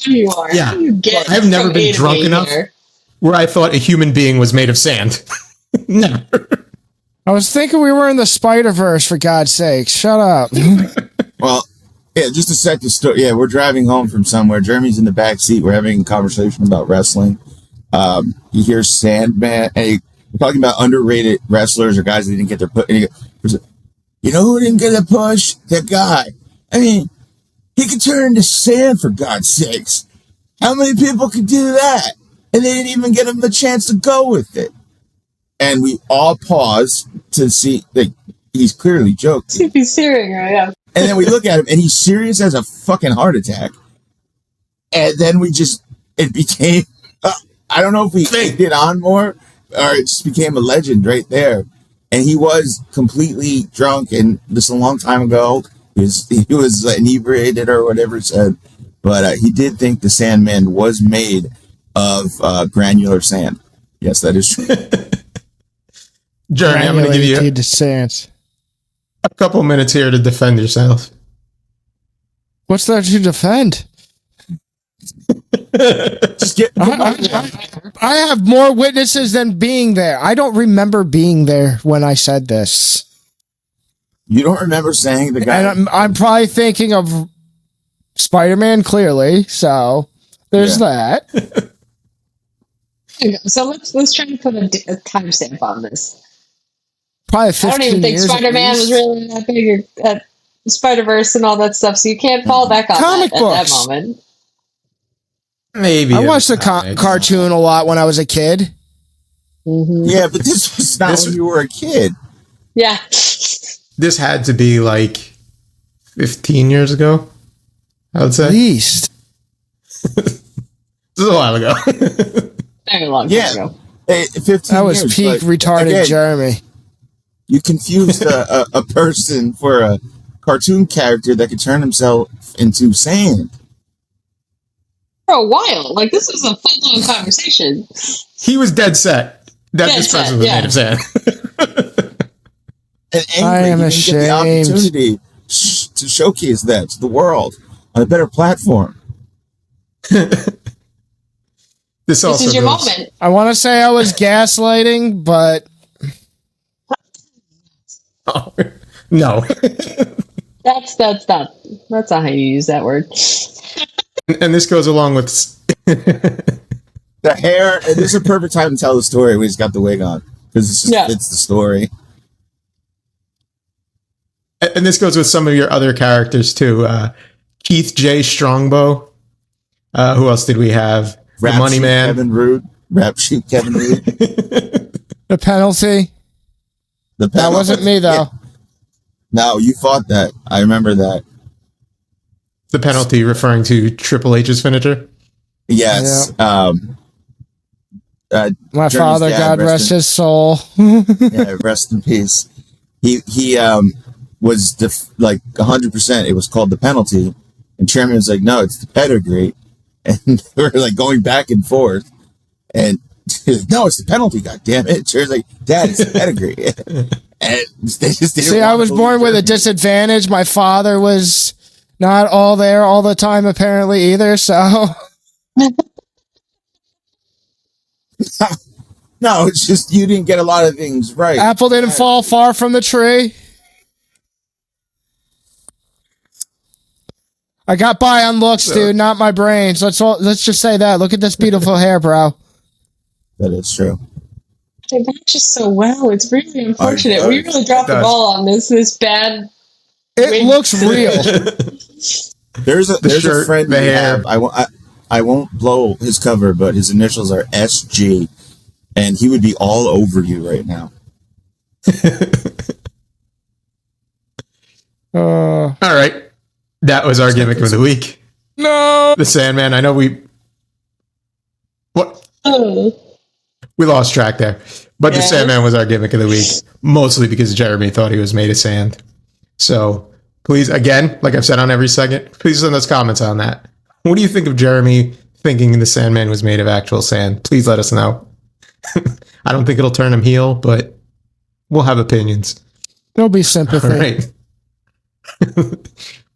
Speaker 5: You are.
Speaker 2: Yeah.
Speaker 5: You get
Speaker 2: I've never
Speaker 5: from
Speaker 2: been
Speaker 5: A to
Speaker 2: drunk
Speaker 5: B
Speaker 2: enough
Speaker 5: here.
Speaker 2: where I thought a human being was made of sand. Never.
Speaker 4: I was thinking we were in the Spider-Verse, for God's sake. Shut up.
Speaker 3: Well, yeah, just to set the story. Yeah, we're driving home from somewhere. Jeremy's in the back seat. We're having a conversation about wrestling. You hear Sandman. And we're talking about underrated wrestlers or guys that didn't get their push. You know who didn't get a push? That guy. I mean, he could turn into sand, for God's sakes. How many people could do that? And they didn't even give him the chance to go with it. And we all pause to see that he's clearly joking.
Speaker 5: He's serious right now.
Speaker 3: And then we look at him, and he's serious as a fucking heart attack. And then it became, I don't know if we egged it on more, or it just became a legend right there. And he was completely drunk, and this a long time ago. He was inebriated or whatever it said. But he did think the Sandman was made of granular sand. Yes, that is true.
Speaker 2: Jeremy, I'm going to give you a couple minutes here to defend yourself.
Speaker 4: What's there to defend?
Speaker 3: Just get.
Speaker 4: I have more witnesses than being there. I don't remember being there when I said this.
Speaker 3: You don't remember saying the guy?
Speaker 4: And I'm probably thinking of Spider-Man, clearly. So there's that.
Speaker 5: So let's try to put a timestamp on this.
Speaker 4: Probably
Speaker 5: I
Speaker 4: 15
Speaker 5: don't even think
Speaker 4: years
Speaker 5: Spider-Man was really that big, or Spider-Verse and all that stuff. So you can't fall back on
Speaker 4: Comic
Speaker 5: that at
Speaker 4: books.
Speaker 5: that moment.
Speaker 2: Maybe.
Speaker 4: I watched the cartoon a lot when I was a kid.
Speaker 5: Mm-hmm.
Speaker 3: Yeah, but this was not when you were a kid.
Speaker 5: Yeah.
Speaker 2: This had to be like 15 years ago. I would
Speaker 4: At
Speaker 2: say.
Speaker 4: least.
Speaker 2: This is a while ago.
Speaker 5: Very long time ago.
Speaker 3: Hey, 15
Speaker 4: That was
Speaker 3: years,
Speaker 4: peak
Speaker 3: but
Speaker 4: retarded
Speaker 3: again,
Speaker 4: Jeremy.
Speaker 3: You confused a person for a cartoon character that could turn himself into sand.
Speaker 5: For a while. Like, this was a full-blown conversation.
Speaker 2: He was dead set that
Speaker 5: Dead
Speaker 2: this
Speaker 5: set,
Speaker 2: person was
Speaker 5: yeah.
Speaker 2: made of sand.
Speaker 3: And angry,
Speaker 4: I am
Speaker 3: he didn't get the
Speaker 4: ashamed.
Speaker 3: opportunity to showcase that to the world on a better platform.
Speaker 2: This also
Speaker 5: This is your
Speaker 2: goes-
Speaker 5: moment.
Speaker 4: I want to say I was gaslighting, but
Speaker 2: Oh, no.
Speaker 5: That's not how you use that word.
Speaker 2: And this goes along with
Speaker 3: The hair, and this is a perfect time to tell the story when he's got the wig on, because it just fits the story.
Speaker 2: and this goes with some of your other characters too. Keith J. Strongbow. Who else did we have?
Speaker 3: Rap
Speaker 2: the Money
Speaker 3: sheet
Speaker 2: Man.
Speaker 3: Kevin Rude. Rap sheet Kevin Rude.
Speaker 4: the penalty. That wasn't me, though.
Speaker 3: Yeah. No, you fought that. I remember that.
Speaker 2: The penalty referring to Triple H's finisher.
Speaker 3: Yes.
Speaker 4: My
Speaker 3: Jeremy's
Speaker 4: father,
Speaker 3: dad,
Speaker 4: God rest his soul.
Speaker 3: Yeah, rest in peace. He was 100%. It was called the penalty, and Chairman was like, "No, it's the pedigree," and we were like going back and forth, and he's like, "No, it's the penalty. God damn it!" Chairman's like, "Dad, it's the pedigree," and they just didn't.
Speaker 4: See, I was born with a disadvantage. My father was not all there all the time, apparently, either, so...
Speaker 3: No, it's just you didn't get a lot of things right.
Speaker 4: Apple didn't fall far from the tree. I got by on looks, dude, not my brains. Let's just say that. Look at this beautiful hair, bro.
Speaker 3: That is true.
Speaker 5: They matches so well. It's really unfortunate. We really dropped the ball on this bad.
Speaker 4: It
Speaker 5: wig.
Speaker 4: looks real.
Speaker 3: There's a
Speaker 2: shirt,
Speaker 3: friend
Speaker 2: the
Speaker 3: we
Speaker 2: hair.
Speaker 3: have. I won't blow his cover, but his initials are SG, and he would be all over you right now.
Speaker 2: All right. That was our gimmick of the week.
Speaker 4: No.
Speaker 2: The Sandman. I know we lost track there. But the
Speaker 5: Yes.
Speaker 2: Sandman was our gimmick of the week, mostly because Jeremy thought he was made of sand. So please, again, like I've said on every second, please send us comments on that. What do you think of Jeremy thinking the Sandman was made of actual sand? Please let us know. I don't think it'll turn him heel, but we'll have opinions.
Speaker 4: There'll be sympathy.
Speaker 2: All right.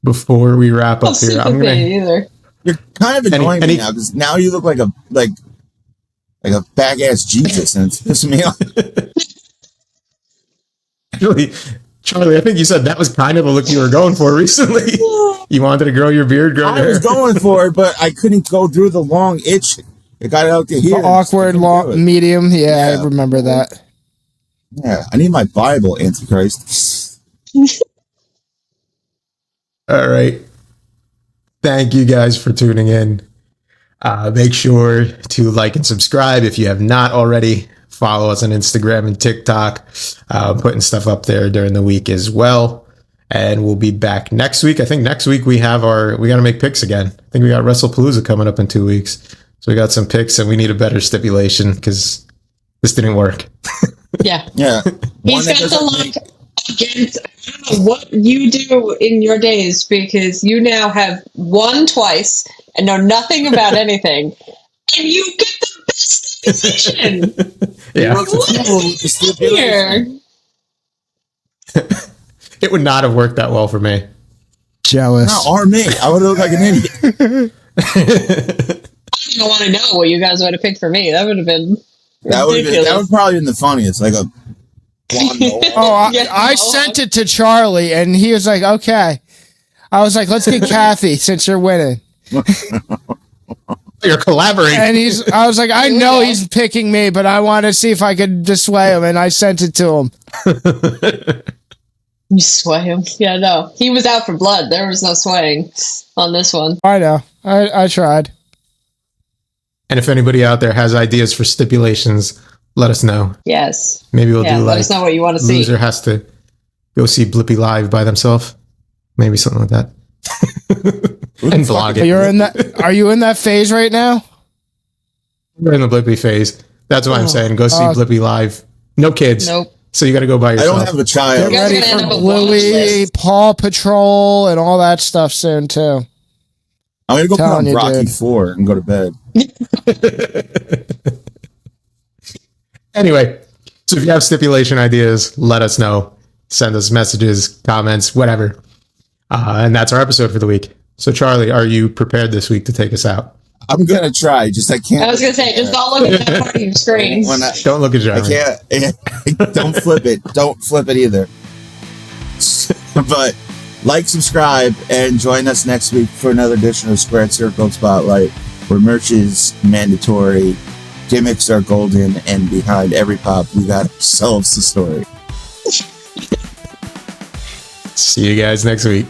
Speaker 2: Before we wrap up here, I'm gonna.
Speaker 5: either.
Speaker 3: You're kind of annoying me
Speaker 2: any-
Speaker 3: now because now you look like a back ass Jesus, and it's pissing me off.
Speaker 2: Actually, Charlie, I think you said that was kind of the look you were going for recently. You wanted to grow your beard, grow
Speaker 3: I
Speaker 2: your
Speaker 3: was
Speaker 2: hair.
Speaker 3: going for it, but I couldn't go through the long itch. It got out to here.
Speaker 4: The awkward, long, medium. Yeah, I remember that.
Speaker 3: Yeah, I need my Bible, Antichrist.
Speaker 2: All right. Thank you guys for tuning in. Make sure to like and subscribe if you have not already. Follow us on Instagram and TikTok. Putting stuff up there during the week as well. And we'll be back next week. I think next week we got to make picks again. I think we got WrestlePalooza coming up in 2 weeks. So we got some picks and we need a better stipulation because this didn't work.
Speaker 5: Yeah.
Speaker 3: Yeah.
Speaker 5: He's got the luck against. I don't know what you do in your days because you now have won twice and know nothing about anything, and you get the best stipulation.
Speaker 2: Yeah.
Speaker 5: Here.
Speaker 2: It would not have worked that well for me.
Speaker 4: Jealous.
Speaker 3: No, or me. I would look like an idiot.
Speaker 5: I don't want to know what you guys would have picked for me. That would have been
Speaker 3: That would probably been the funniest. Like a blonde mole.
Speaker 4: Oh,
Speaker 5: Yeah,
Speaker 4: I sent it to Charlie, and he was like, okay. I was like, let's get Kathy since you're winning.
Speaker 2: You're collaborating.
Speaker 4: And I was like, I know he's picking me, but I want to see if I could dissuade him, and I sent it to him.
Speaker 5: You sway him. Yeah, no. He was out for blood. There was no swaying on this one.
Speaker 4: I know. I tried.
Speaker 2: And if anybody out there has ideas for stipulations, let us know.
Speaker 5: Yes.
Speaker 2: Maybe we'll
Speaker 5: Yeah,
Speaker 2: do
Speaker 5: let us know what you want to see.
Speaker 2: loser has to go see Blippy live by themselves. Maybe something like that. and vlog it.
Speaker 4: Are you in that phase right now?
Speaker 2: We're in the Blippi phase. That's what I'm saying. Go see Blippi live. No kids.
Speaker 5: Nope.
Speaker 2: So you got to go by yourself.
Speaker 3: I don't have a child.
Speaker 4: Get ready for Bluey, Paw Patrol, and all that stuff soon too.
Speaker 3: I'm gonna go put on
Speaker 4: you,
Speaker 3: Rocky
Speaker 4: dude.
Speaker 3: 4 and go to bed.
Speaker 2: Anyway, so if you have stipulation ideas, let us know. Send us messages, comments, whatever. And that's our episode for the week. So Charlie, are you prepared this week to take us out?
Speaker 3: I'm gonna try. Just I can't.
Speaker 5: I was gonna say, just don't look at that part of your screen.
Speaker 2: Don't look at
Speaker 3: I
Speaker 2: Jeremy.
Speaker 3: can't. Don't flip it. Don't flip it either. But like, subscribe, and join us next week for another edition of Squared Circle Spotlight, where merch is mandatory, gimmicks are golden, and behind every pop, we got ourselves a story.
Speaker 2: See you guys next week.